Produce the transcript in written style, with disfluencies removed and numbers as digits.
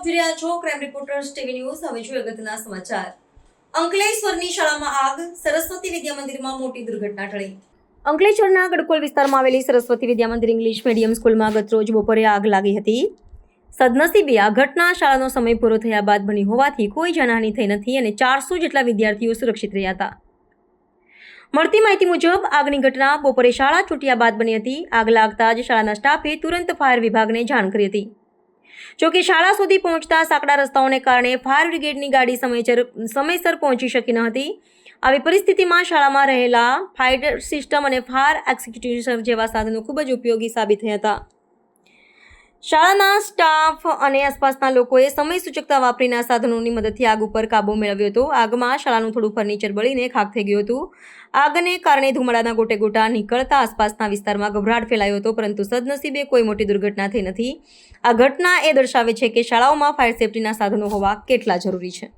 આપ જોઈ રહ્યા છો ક્રાઇમ રિપોર્ટર્સ ટીવી ન્યૂઝ। હવે જોઈએ અગત્યના સમાચાર। અંકલેશ્વરની શાળામાં આગ, સરસ્વતી વિદ્યા મંદિરમાં મોટી દુર્ઘટના ટળી। અંકલેશ્વરના ગડકોલ વિસ્તારમાં આવેલી સરસ્વતી વિદ્યા મંદિર ઇંગ્લિશ મીડિયમ સ્કૂલમાં ગતરોજ બપોરે આગ લાગી હતી। સદનસીબે આ ઘટના શાળાનો સમય પૂરો થયા બાદ બની હોવાથી કોઈ જાનહાનિ થઈ નથી અને 400 જેટલા વિદ્યાર્થીઓ સુરક્ષિત રહ્યા હતા। મળતી માહિતી મુજબ આગની ઘટના બપોરે શાળા છૂટ્યા બાદ બની હતી। આગ લાગતા જ શાળાના સ્ટાફે તુરંત ફાયર વિભાગને જાણ કરી હતી। જોકે શાળા સુધી પહોંચતા સાંકડા રસ્તાઓને કારણે ફાયર બ્રિગેડની ગાડી સમયસર પહોંચી શકી ન હતી। આવી પરિસ્થિતિમાં શાળામાં રહેલા ફાયર સિસ્ટમ અને ફાયર એક્સ્ટિંગ્વિશર જેવા સાધનો ખૂબ જ ઉપયોગી સાબિત થયા હતા। શાળાના સ્ટાફ અને આસપાસના લોકોએ સમય સૂચકતા વાપરીને આ સાધનોની મદદથી આગ ઉપર કાબૂ મેળવ્યો હતો। આગમાં શાળાનું થોડું ફર્નિચર બળીને ખાખ થઈ ગયું હતું। આગને કારણે ધુમાડાના ગોટે ગોટા નીકળતા આસપાસના વિસ્તારમાં ગભરાટ ફેલાયો હતો, પરંતુ સદનસીબે કોઈ મોટી દુર્ઘટના થઈ નથી। આ ઘટના એ દર્શાવે છે કે શાળાઓમાં ફાયર સેફટીના સાધનો હોવા કેટલા જરૂરી છે।